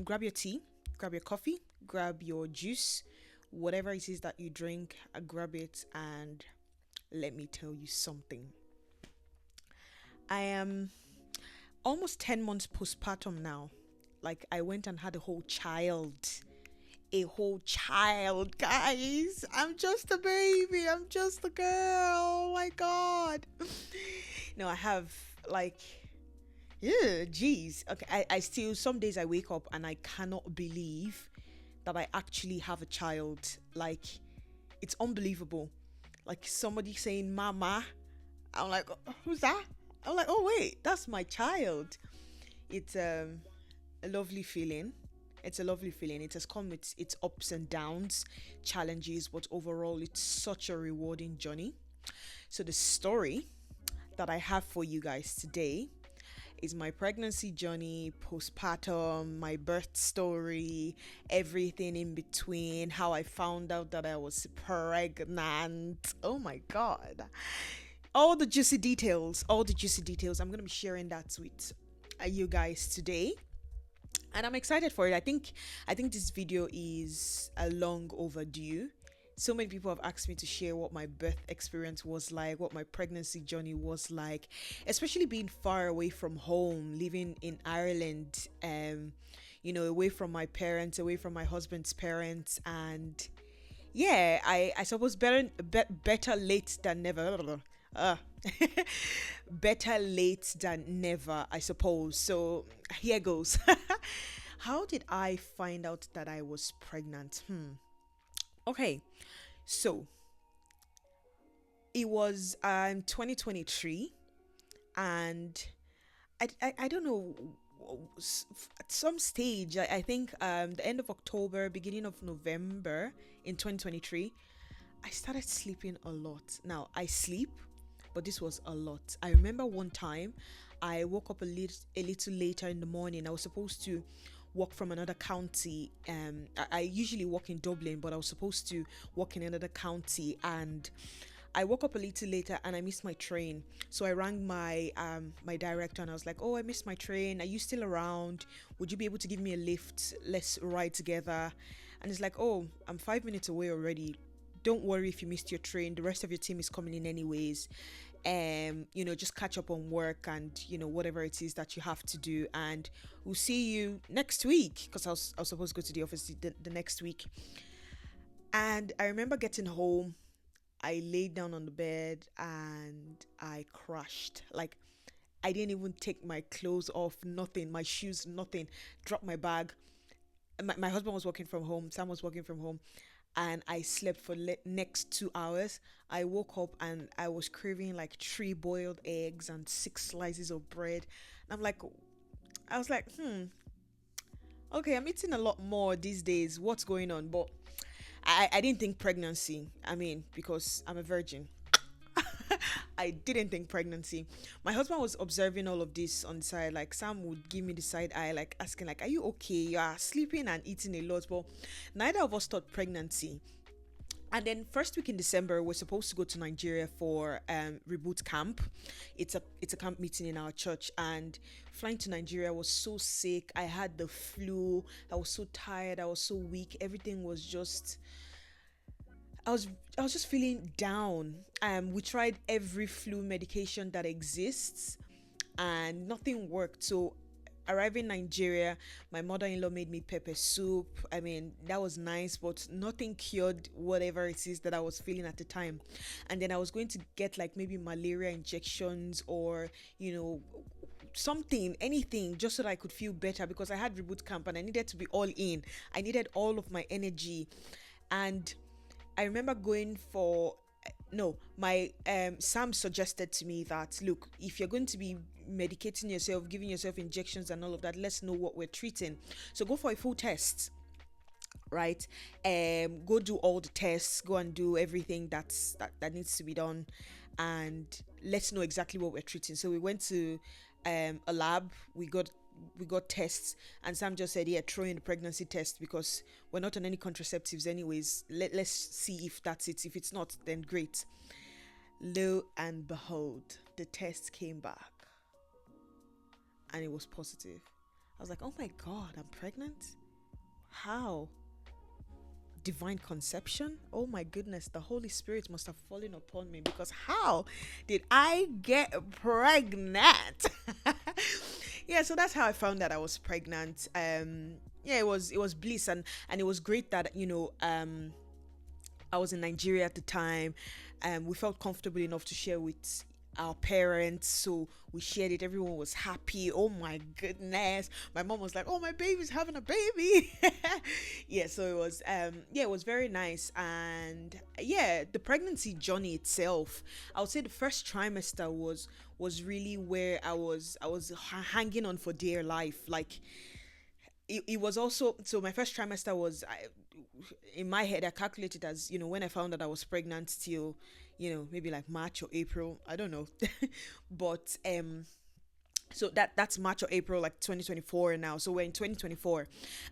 grab your tea, grab your coffee, grab your juice, whatever it is that you drink, grab it, and let me tell you something. I am almost 10 months postpartum now. Like, I went and had a whole child. A whole child, guys. I'm just a baby. I'm just a girl. Oh my God. No, I have, like, yeah, geez. Okay, I still, some days I wake up and I cannot believe that I actually have a child. Like, it's unbelievable. Like, somebody saying, Mama. I'm like, who's that? I'm like, oh, wait, that's my child. It's a lovely feeling. It's a lovely feeling. It has come with its ups and downs, challenges, but overall, it's such a rewarding journey. So, the story that I have for you guys today is my pregnancy journey, postpartum, my birth story, everything in between, how I found out that I was pregnant. Oh my God. All the juicy details, all the juicy details. I'm going to be sharing that with you guys today. And I'm excited for it. I think this video is a long overdue. So many people have asked me to share what my birth experience was like, what my pregnancy journey was like, especially being far away from home, living in Ireland, away from my parents, away from my husband's parents, and yeah, I suppose better late than never. Uh, better late than never, I suppose. So here goes. How did I find out that I was pregnant? Okay, so it was 2023, and I don't know, at some stage, I think the end of October, beginning of November in 2023, I started sleeping a lot. Now I sleep, but this was a lot. I remember one time I woke up a little later in the morning. I was supposed to walk from another county. I usually work in Dublin, but I was supposed to walk in another county, and I woke up a little later and I missed my train. So I rang my director and I was like, "Oh, I missed my train. Are you still around? Would you be able to give me a lift? Let's ride together." And it's like, "Oh, I'm 5 minutes away already. Don't worry if you missed your train. The rest of your team is coming in anyways. Just catch up on work and whatever it is that you have to do, and we'll see you next week." Because I was supposed to go to the office the next week. And I remember getting home. I laid down on the bed and I crashed. Like, I didn't even take my clothes off, nothing, my shoes, nothing. Dropped my bag. My husband was working from home. Sam was working from home, and I slept for next 2 hours. I woke up and I was craving like three boiled eggs and six slices of bread. And I was like, okay, I'm eating a lot more these days. What's going on? But I didn't think pregnancy. I mean, because I'm a virgin. I didn't think pregnancy. My husband was observing all of this on the side. Like, Sam would give me the side eye, like asking, like, "Are you okay? You are sleeping and eating a lot." But neither of us thought pregnancy. And then first week in December, we're supposed to go to Nigeria for reboot camp. It's a camp meeting in our church, and flying to Nigeria, I was so sick. I had the flu. I was so tired. I was so weak. Everything was just. I was I was just feeling down. We tried every flu medication that exists, and nothing worked. So arriving in Nigeria, my mother-in-law made me pepper soup. I mean, that was nice, but nothing cured whatever it is that I was feeling at the time. And then I was going to get like maybe malaria injections, or something, anything, just so that I could feel better, because I had reboot camp and I needed to be all in. I needed all of my energy. And I remember going for no, my Sam suggested to me that, look, if you're going to be medicating yourself, giving yourself injections and all of that, let's know what we're treating. So go for a full test, right? Go do all the tests, go and do everything that needs to be done, and let's know exactly what we're treating. So we went to a lab. We got tests, and Sam just said, "Yeah, throw in the pregnancy test, because we're not on any contraceptives anyways. Let's see if that's it. If it's not, then great." Lo and behold, the test came back and it was positive. was like, oh my God, I'm pregnant? How? Divine conception? Oh my goodness, the Holy Spirit must have fallen upon me, because how did I get pregnant? Yeah, so that's how I found that I was pregnant. Yeah, it was bliss, and it was great that, I was in Nigeria at the time. We felt comfortable enough to share with our parents, so we shared it. Everyone was happy. Oh my goodness! My mom was like, "Oh, my baby's having a baby." Yeah, so it was very nice. And yeah, the pregnancy journey itself, I would say the first trimester was really where I was hanging on for dear life. Like, it was also, so my first trimester was, in my head I calculated as, when I found that I was pregnant till, maybe like March or April, I don't know. But so that's March or April, like 2024 now. So we're in 2024.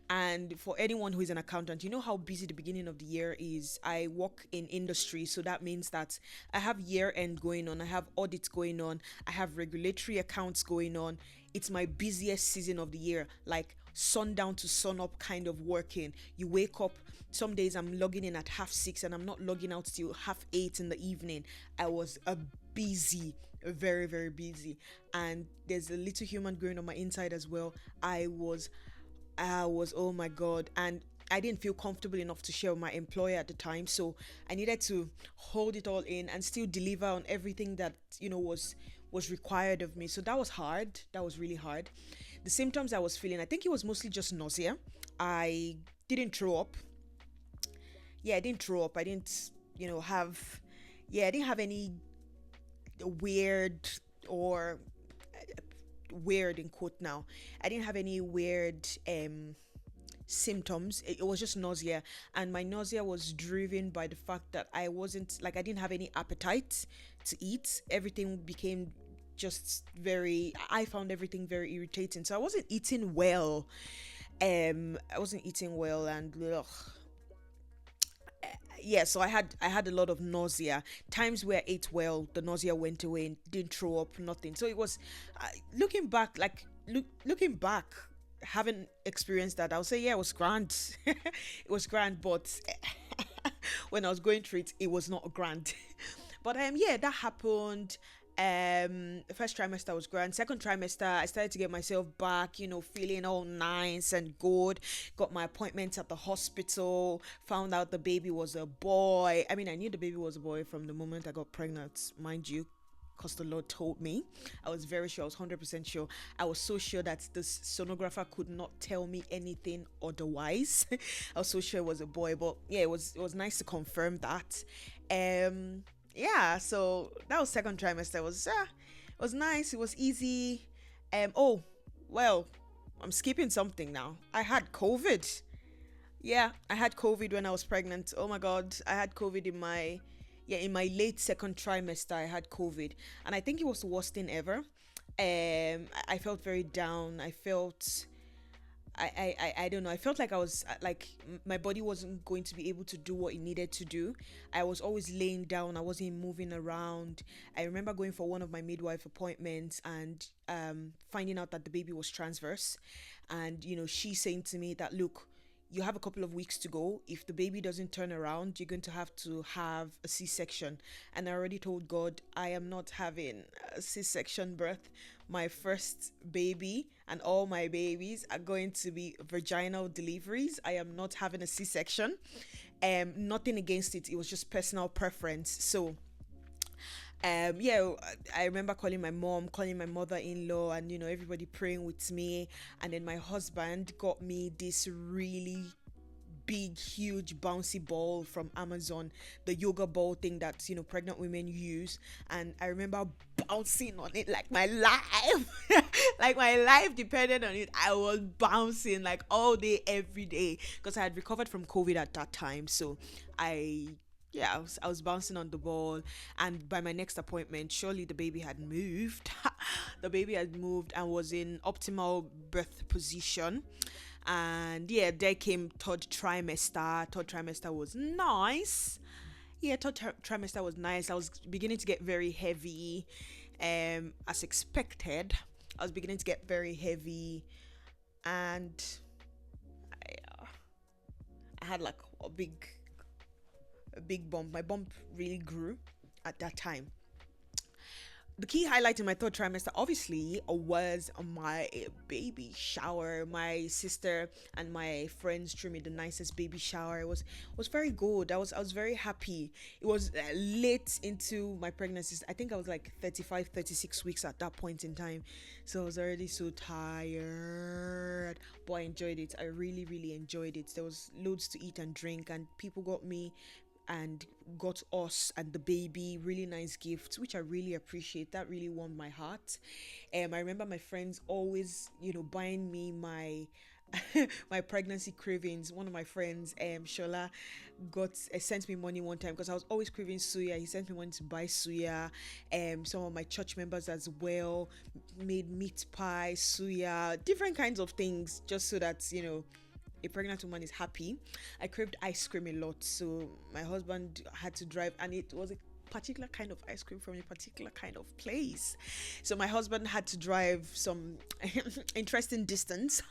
And for anyone who is an accountant, you know how busy the beginning of the year is. I work in industry, so that means that I have year end going on, I have audits going on, I have regulatory accounts going on. It's my busiest season of the year, like sundown to sun up kind of working. You wake up, some days I'm logging in at 6:30 and I'm not logging out till 8:30 in the evening. I was a busy, very, very busy. And there's a little human growing on my inside as well. I was, oh my God. And I didn't feel comfortable enough to share with my employer at the time. So I needed to hold it all in and still deliver on everything that, was required of me. So that was hard. That was really hard. The symptoms I was feeling, I think it was mostly just nausea. I didn't throw up. Yeah, I didn't throw up. I didn't, have, yeah, I didn't have any weird, or weird in quote now. I didn't have any weird symptoms. It was just nausea, and my nausea was driven by the fact that I didn't have any appetite to eat. Everything became just very, I found everything very irritating. So I wasn't eating well. I wasn't eating well, and ugh, yeah, so I had a lot of nausea. Times where I ate well, the nausea went away and didn't throw up, nothing. So it was, looking back, looking back, having experienced that, I'll say, yeah, it was grand. It was grand, but when I was going through it, it was not grand. But yeah, that happened. The first trimester was grand. Second trimester, I started to get myself back, feeling all nice and good. Got my appointments at the hospital. Found out the baby was a boy. I mean, I knew the baby was a boy from the moment I got pregnant, mind you, because the Lord told me. I was very sure. I was 100% sure. I was so sure that the sonographer could not tell me anything otherwise. I was so sure it was a boy. But yeah, it was nice to confirm that. Yeah, so that was second trimester. It was nice. It was easy. Oh, well, I'm skipping something now. I had COVID. Yeah, I had COVID when I was pregnant. Oh my God, I had COVID in my late second trimester. I had COVID, and I think it was the worst thing ever. I felt very down. I felt, I don't know. I felt like I was, my body wasn't going to be able to do what it needed to do. I was always laying down. I wasn't moving around. I remember going for one of my midwife appointments and finding out that the baby was transverse, and she saying to me that, look, you have a couple of weeks to go. If the baby doesn't turn around, you're going to have a C-section. And I already told God, I am not having a C-section birth. My first baby and all my babies are going to be vaginal deliveries. I am not having a C-section. Nothing against it. It was just personal preference. So yeah, I remember calling my mom, calling my mother-in-law, and everybody praying with me. And then my husband got me this really big, huge, bouncy ball from Amazon, the yoga ball thing that pregnant women use. And I remember bouncing on it like my life, like my life depended on it. I was bouncing like all day, every day, because I had recovered from COVID at that time. So I yeah, I was bouncing on the ball, and by my next appointment, surely the baby had moved. The baby had moved and was in optimal birth position. And yeah, there came third trimester. Third trimester was nice. Yeah, trimester was nice. I was beginning to get very heavy, as expected. I was beginning to get very heavy. and I had like a big bump. My bump really grew at that time. The key highlight in my third trimester obviously was my baby shower. My sister and my friends threw me the nicest baby shower. It was very good. I was very happy. It was late into my pregnancy. I think I was like 35, 36 weeks at that point in time, so I was already so tired, but I enjoyed it. I really really enjoyed it. There was loads to eat and drink, and people got me and got us and the baby really nice gifts, which I really appreciate. That really warmed my heart. I remember my friends always, buying me my my pregnancy cravings. One of my friends, Shola, got sent me money one time because I was always craving suya. He sent me money to buy suya. Some of my church members as well made meat pie, suya, different kinds of things, just so that a pregnant woman is happy. I craved ice cream a lot, so my husband had to drive, and it was a particular kind of ice cream from a particular kind of place. So my husband had to drive some interesting distance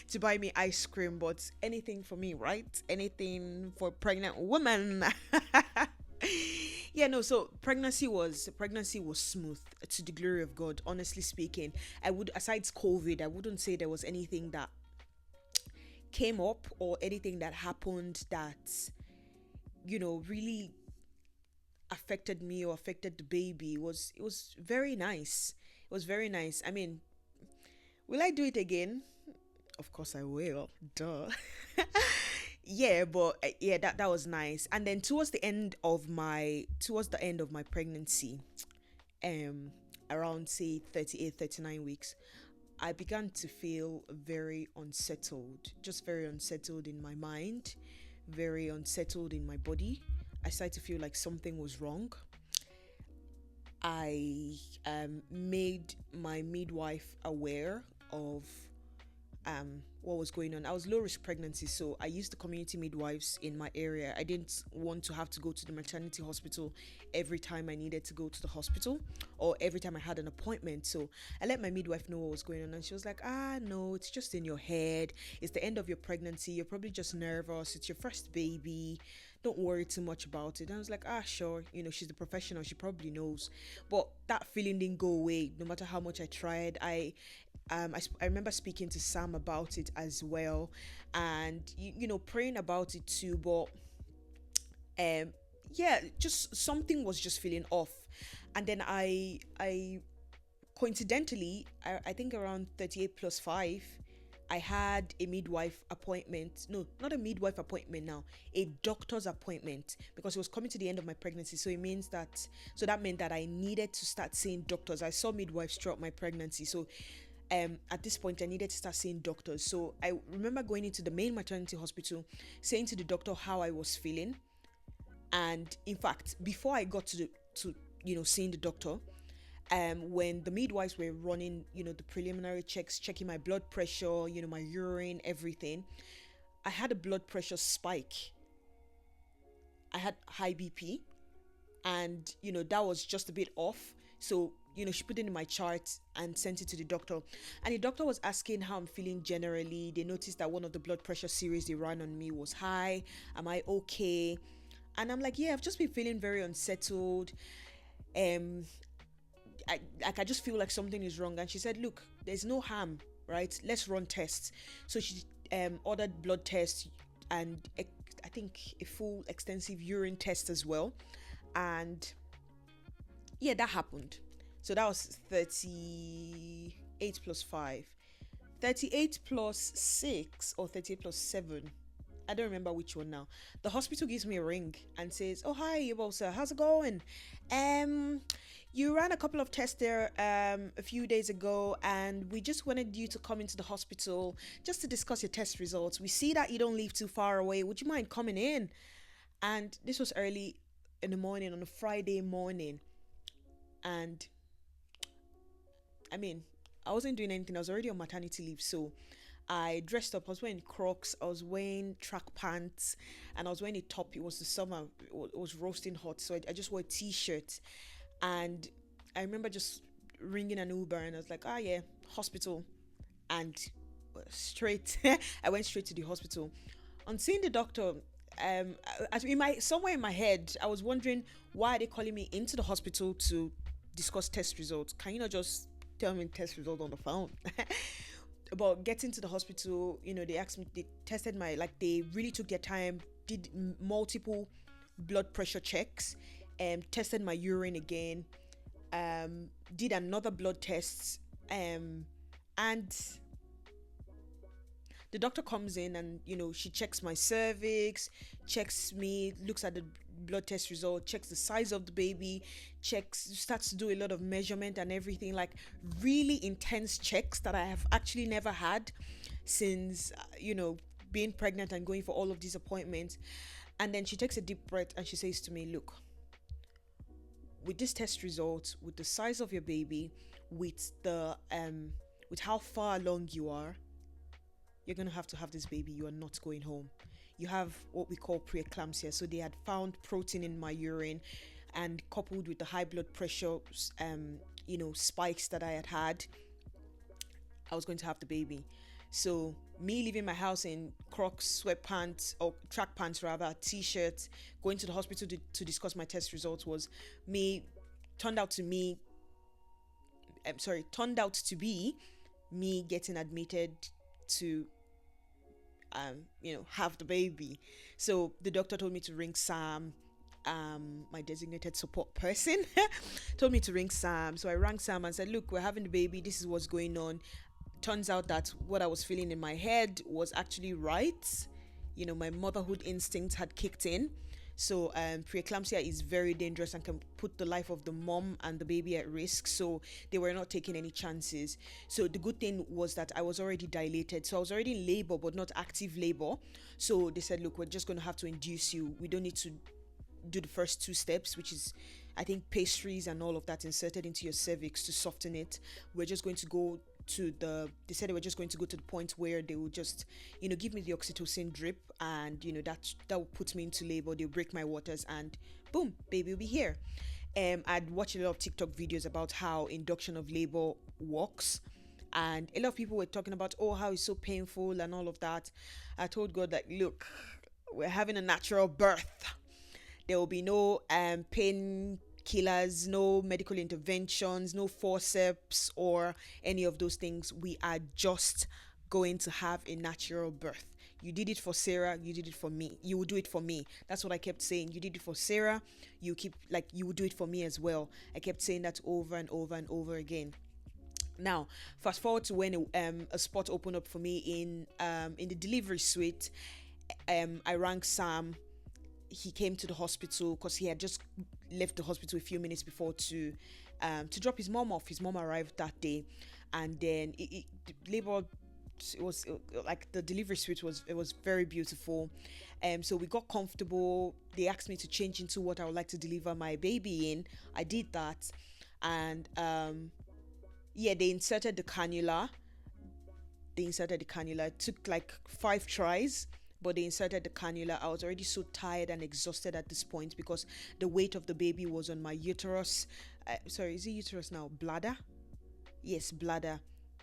to buy me ice cream, but anything for me, right? Anything for pregnant woman. Yeah, no, so pregnancy was smooth, to the glory of God. Honestly speaking, I would, aside COVID, I wouldn't say there was anything that came up or anything that happened that really affected me or affected the baby. It was very nice. It was very nice. I mean, will I do it again? Of course I will, duh. Yeah, but yeah, that was nice. And then towards the end of my pregnancy, um around say 38, 39 weeks, I began to feel very unsettled, just very unsettled in my mind, very unsettled in my body. I started to feel like something was wrong. I made my midwife aware of what was going on. I was low risk pregnancy, so I used the community midwives in my area. I didn't want to have to go to the maternity hospital every time I needed to go to the hospital or every time I had an appointment. So I let my midwife know what was going on, and she was like, no, it's just in your head. It's the end of your pregnancy. You're probably just nervous. It's your first baby. Don't worry too much about it. And I was like, sure. She's the professional. She probably knows. But that feeling didn't go away no matter how much I tried. I remember speaking to Sam about it as well, and praying about it too. But yeah, just something was just feeling off. And then I coincidentally, I think around 38 plus 5, I had a midwife appointment. No, not a midwife appointment now, a doctor's appointment, because it was coming to the end of my pregnancy. So that meant that I needed to start seeing doctors. I saw midwives throughout my pregnancy. So at this point I needed to start seeing doctors. So I remember going into the main maternity hospital, saying to the doctor how I was feeling. And in fact, before I got to seeing the doctor, when the midwives were running the preliminary checks, checking my blood pressure, my urine, everything, I had a blood pressure spike. I had high BP, and that was just a bit off. So she put it in my chart and sent it to the doctor, and the doctor was asking how I'm feeling generally. They noticed that one of the blood pressure series they ran on me was high. Am I okay? And I'm like, yeah, I've just been feeling very unsettled. um I just feel like something is wrong. And she said, look, there's no harm, right? Let's run tests. So she ordered blood tests, and I think a full extensive urine test as well. And yeah, that happened. So that was 38 plus 5. 38 plus 6 or 38 plus 7. I don't remember which one now. The hospital gives me a ring and says, "Oh, hi, Ibosa, how's it going? You ran a couple of tests there a few days ago, and we just wanted you to come into the hospital just to discuss your test results. We see that you don't live too far away. Would you mind coming in?" And this was early in the morning on a Friday morning. And I mean, I wasn't doing anything. I was already on maternity leave, so I dressed up. I was wearing Crocs, I was wearing track pants, and I was wearing a top. It was the summer, it was roasting hot, so I just wore a t-shirt. And I remember just ringing an Uber, and I was like, yeah, hospital. And straight. I went straight to the hospital. On seeing the doctor, in my somewhere in my head, I was wondering, why are they calling me into the hospital to discuss test results? Can you not just tell me test result on the phone? About getting to the hospital, they asked me, they tested my, like, they really took their time, did multiple blood pressure checks, tested my urine again, did another blood test, and the doctor comes in and she checks my cervix, checks me, looks at the blood test result, checks the size of the baby, starts to do a lot of measurement and everything, like really intense checks that I have actually never had since being pregnant and going for all of these appointments. And then she takes a deep breath and she says to me, look, with this test result, with the size of your baby, with the with how far along you are, you're going to have this baby. You are not going home. You have what we call preeclampsia. So they had found protein in my urine, and coupled with the high blood pressure, spikes that I had, I was going to have the baby. So me leaving my house in Crocs, sweatpants, or track pants rather, t-shirt, going to the hospital to discuss my test results turned out to be me getting admitted to have the baby. So the doctor told me to ring Sam, my designated support person. Told me to ring Sam. So I rang Sam and said, look, we're having the baby, this is what's going on. Turns out that what I was feeling in my head was actually right. My motherhood instinct had kicked in. So preeclampsia is very dangerous and can put the life of the mom and the baby at risk. So they were not taking any chances. So the good thing was that I was already dilated. So I was already in labor, but not active labor. So they said, look, we're just going to have to induce you. We don't need to do the first two steps, which is, I think, pastries and all of that inserted into your cervix to soften it. We're just going to go they said they were just going to go to the point where they would just give me the oxytocin drip, and that would put me into labor. They'll break my waters and boom, baby will be here. I'd watched a lot of TikTok videos about how induction of labor works, and a lot of people were talking about how it's so painful and all of that. I told God that, look, we're having a natural birth. There will be no pain killers, no medical interventions, no forceps or any of those things. We are just going to have a natural birth. You did it for Sarah, you did it for me. You will do it for me. That's what I kept saying. You did it for Sarah, you will do it for me as well. I kept saying that over and over and over again. Now, fast forward to when a spot opened up for me in the delivery suite. I rang Sam. He came to the hospital because he had just left the hospital a few minutes before to drop his mom off. His mom arrived that day, and then labor. It was like the delivery suite was very beautiful. So we got comfortable. They asked me to change into what I would like to deliver my baby in. I did that, and they inserted the cannula. It took like 5 tries. But they inserted the cannula. I was already so tired and exhausted at this point because the weight of the baby was on my uterus. Is it uterus now? Bladder? Yes, bladder.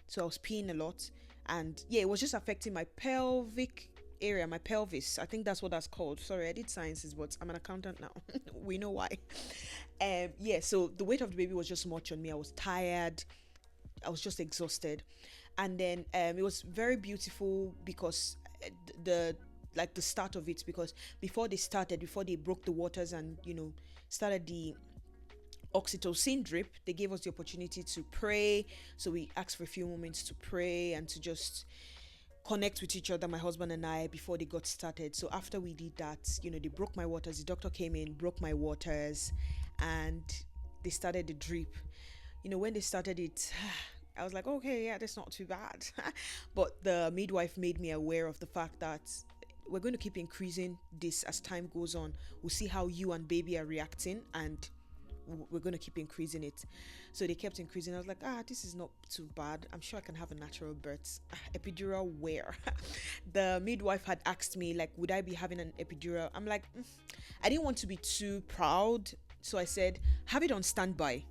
So I was peeing a lot. And it was just affecting my pelvic area, my pelvis. I think that's what that's called. Sorry, I did sciences, but I'm an accountant now. We know why. So the weight of the baby was just much on me. I was tired. I was just exhausted. And then it was very beautiful because the start of it, because before they broke the waters and started the oxytocin drip, they gave us the opportunity to pray. So we asked for a few moments to pray and to just connect with each other, my husband and I, before they got started. So after we did that, they broke my waters. The doctor came in, broke my waters, and they started the drip. When they started it, I was like, okay, yeah, that's not too bad. But the midwife made me aware of the fact that we're going to keep increasing this as time goes on. We'll see how you and baby are reacting, and we're going to keep increasing it. So they kept increasing. I was like, this is not too bad. I'm sure I can have a natural birth. Epidural where? The midwife had asked me, like, would I be having an epidural? I'm like, I didn't want to be too proud. So I said, have it on standby,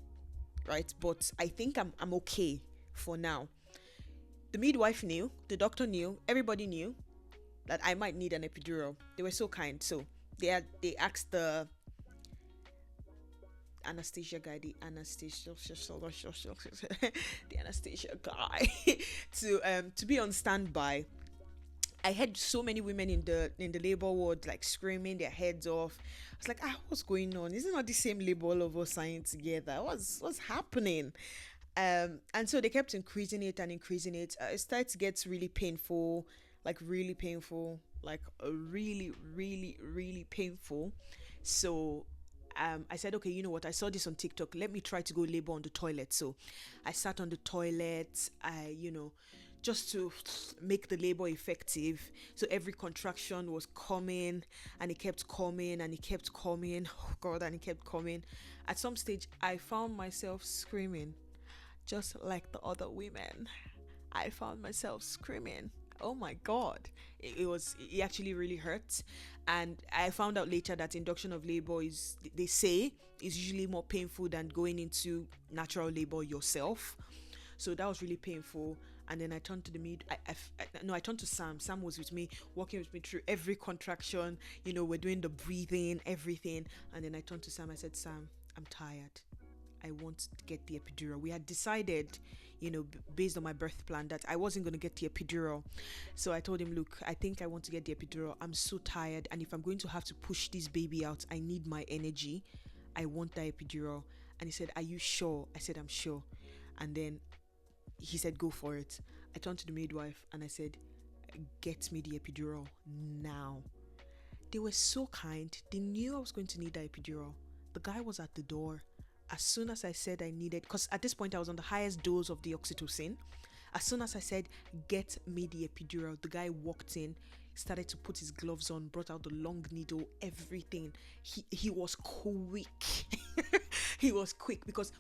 right? But I think I'm okay for now. The midwife knew, the doctor knew, everybody knew that I might need an epidural. They were so kind. So they asked the anesthesia guy, the anesthesia guy to be on standby. I had so many women in the labor ward like screaming their heads off. I was like, what's going on? Isn't not the same labor all of us signed together? What's happening? And so they kept increasing it and increasing it. It started to get really painful, like really painful, like really, really, really painful. So I said, okay, you know what? I saw this on TikTok. Let me try to go labor on the toilet. So I sat on the toilet. Just to make the labor effective. So every contraction was coming, and it kept coming, and it kept coming. Oh God, and it kept coming. At some stage, I found myself screaming, just like the other women. I found myself screaming. Oh my God. It actually really hurt. And I found out later that induction of labor they say, is usually more painful than going into natural labor yourself. So that was really painful. And then I turned to the I turned to Sam. Sam was with me, walking with me through every contraction. We're doing the breathing, everything. And then I turned to Sam. I said, Sam, I'm tired. I want to get the epidural. We had decided, based on my birth plan, that I wasn't going to get the epidural. So I told him, look, I think I want to get the epidural. I'm so tired. And if I'm going to have to push this baby out, I need my energy. I want the epidural. And he said, are you sure? I said, I'm sure. And then he said, go for it. I turned to the midwife and I said, get me the epidural now. They were so kind. They knew I was going to need the epidural. The guy was at the door. As soon as I said I needed, because at this point I was on the highest dose of the oxytocin. As soon as I said, get me the epidural, the guy walked in, started to put his gloves on, brought out the long needle, everything. He was quick. He was quick because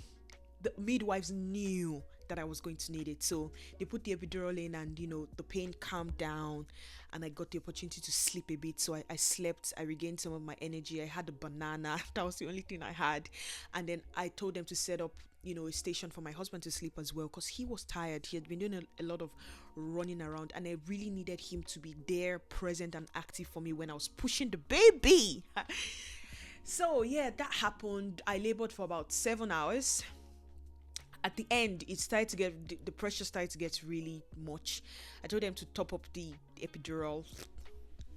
the midwives knew that I was going to need it. So they put the epidural in, and the pain calmed down, and I got the opportunity to sleep a bit. So I slept, I regained some of my energy. I had a banana. That was the only thing I had. And then I told them to set up a station for my husband to sleep as well, because he was tired. He had been doing a lot of running around, and I really needed him to be there, present and active for me when I was pushing the baby. So yeah, that happened. I labored for about 7 hours. At the end, it started to get, the pressure started to get really much. I told them to top up the epidural.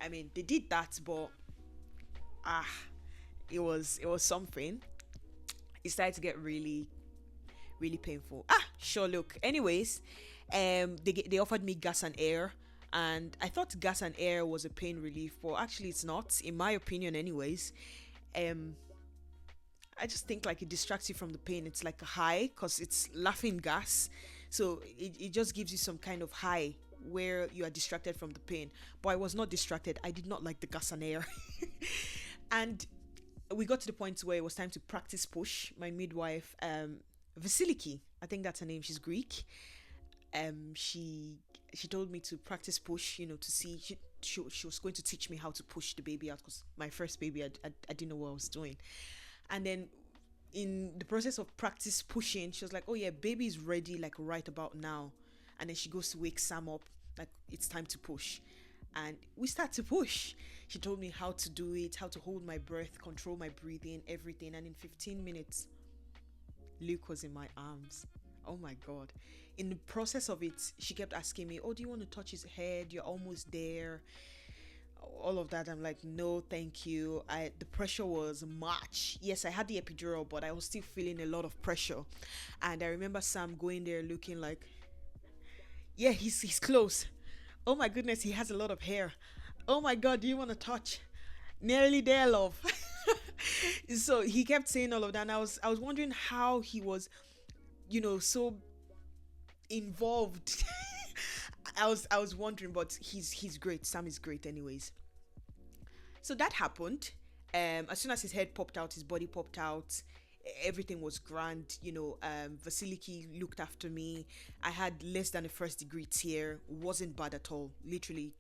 I mean, they did that, but it was something. It started to get really, really painful. Sure, look. Anyways, they offered me gas and air, and I thought gas and air was a pain relief, but actually it's not, in my opinion anyways. I just think like it distracts you from the pain. It's like a high because it's laughing gas. So it just gives you some kind of high where you are distracted from the pain. But I was not distracted. I did not like the gas and air. And we got to the point where it was time to practice push. My midwife, Vasiliki, I think that's her name. She's Greek. She told me to practice push, to see, she was going to teach me how to push the baby out, because my first baby, I didn't know what I was doing. And then in the process of practice pushing, she was like, oh yeah, baby is ready like right about now. And then she goes to wake Sam up, like it's time to push. And we start to push. She told me how to do it, how to hold my breath, control my breathing, everything. And in 15 minutes, Luke was in my arms. Oh my God. In the process of it, she kept asking me, oh, do you want to touch his head? You're almost there. All of that. I'm like, no, thank you. The pressure was much. Yes, I had the epidural, but I was still feeling a lot of pressure. And I remember Sam going there looking like, yeah, he's close. Oh my goodness, he has a lot of hair. Oh my God, do you want to touch? Nearly there, love. So he kept saying all of that, and I was wondering how he was, so involved. I was wondering, but he's great. Sam is great anyways. So that happened. As soon as his head popped out, his body popped out, everything was grand. Vasiliki looked after me. I had less than a first degree tear. Wasn't bad at all. Literally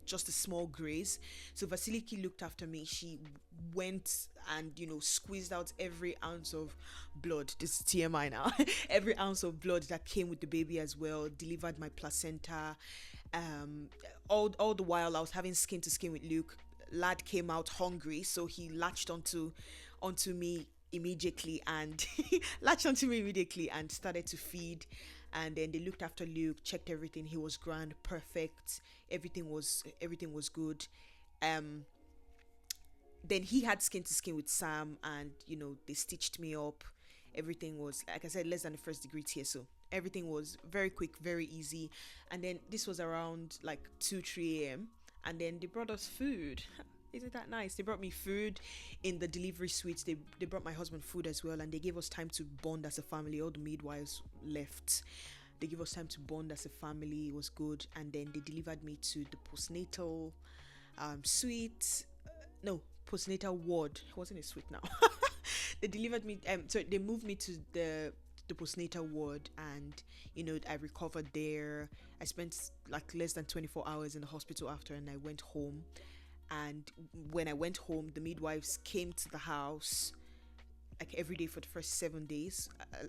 just a small graze. So Vasiliki looked after me. She went and squeezed out every ounce of blood. This is TMI now. Every ounce of blood that came with the baby as well. Delivered my placenta. Um, all the while I was having skin to skin with Luke. Lad came out hungry, so he latched onto me immediately and started to feed. And then they looked after Luke, checked everything. He was grand, perfect. Everything was good. Um, then he had skin to skin with Sam, and they stitched me up. Everything was, like I said, less than the first degree tear, so everything was very quick, very easy. And then this was around like 2 3 a.m., and then they brought us food. Isn't that nice? They brought me food in the delivery suite. They brought my husband food as well, and they gave us time to bond as a family. All the midwives left. They gave us time to bond as a family. It was good. And then they delivered me to the postnatal suite. No, postnatal ward. It wasn't a suite now. They delivered me. So they moved me to the postnatal ward, and I recovered there. I spent like less than 24 hours in the hospital after, and I went home. And when I went home, the midwives came to the house like every day for the first 7 days,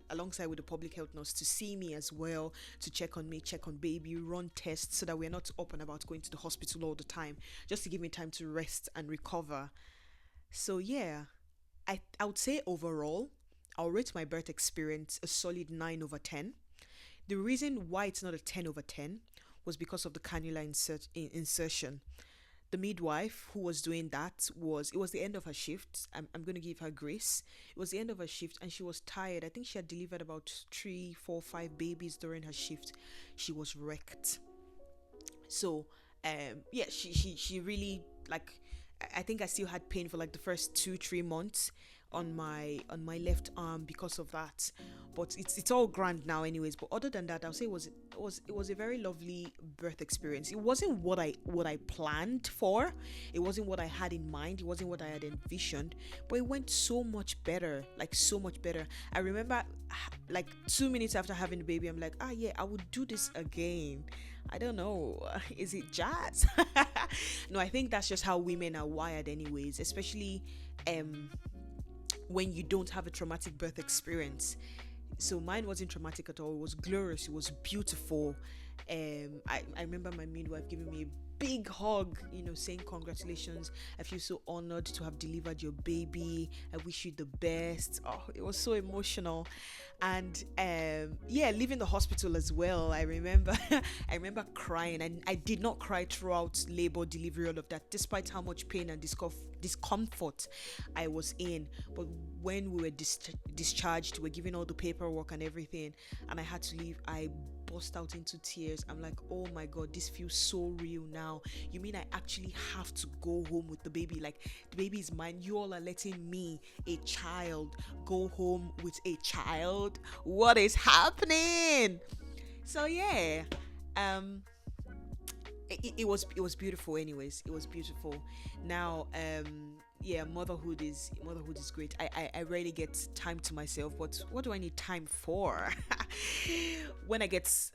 alongside with the public health nurse, to see me as well, to check on me, check on baby, run tests, so that we're not up and about going to the hospital all the time, just to give me time to rest and recover. So yeah, I would say overall, I'll rate my birth experience a solid 9/10. The reason why it's not a 10/10 was because of the cannula insertion. The midwife who was doing that, it was the end of her shift. I'm going to give her grace. It was the end of her shift, and she was tired. I think she had delivered about 3 4 5 babies during her shift. She was wrecked. So yeah, she really, like, I think I still had pain for like the first 2 3 months on my left arm because of that. But it's all grand now anyways. But other than that, I'll say it was a very lovely birth experience. It wasn't what I planned for. It wasn't what I had in mind. It wasn't what I had envisioned. But it went so much better, like so much better. I remember like 2 minutes after having the baby, I'm like, yeah, I would do this again. I don't know. Is it jazz? No, I think that's just how women are wired anyways, especially when you don't have a traumatic birth experience. So mine wasn't traumatic at all. It was glorious. It was beautiful. I remember my midwife giving me a big hug, saying congratulations. I feel so honored to have delivered your baby. I wish you the best. Oh, it was so emotional. And yeah, leaving the hospital as well, I remember I remember crying, and I did not cry throughout labor, delivery, all of that, despite how much pain and discomfort I was in. But when we were discharged, we were given all the paperwork and everything, and I had to leave, I burst out into tears. I'm like, oh my god, this feels so real now. You mean I actually have to go home with the baby? Like, the baby is mine. You all are letting me, a child, go home with a child? What is happening? So yeah, it was beautiful anyways. It was beautiful. Now yeah, motherhood is great. I rarely get time to myself, but what do I need time for? When I get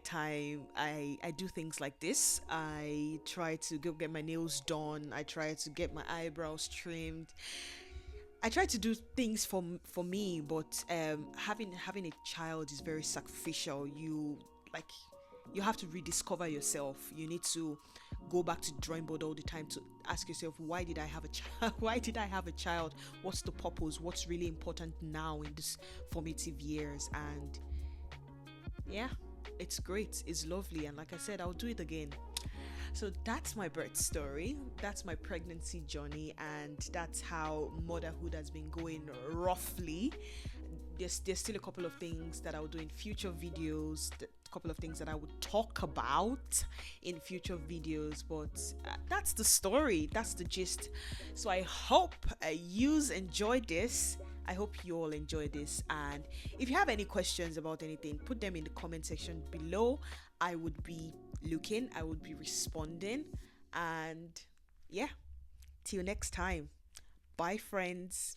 time, I do things like this. I try to go get my nails done. I try to get my eyebrows trimmed. I try to do things for me, but having a child is very sacrificial. Like you have to rediscover yourself. You need to go back to the drawing board all the time to ask yourself, why did I have a child? Why did I have a child? What's the purpose? What's really important now in this formative years? And yeah, it's great. It's lovely. And like I said, I'll do it again. So that's my birth story. That's my pregnancy journey, and that's how motherhood has been going roughly. There's still a couple of things that I'll do in future videos, a couple of things that I would talk about in future videos, but that's the story, that's the gist. So I hope you enjoyed this. I hope you all enjoyed this, and if you have any questions about anything, put them in the comment section below. I would be looking, I would be responding, and yeah, till next time, bye friends.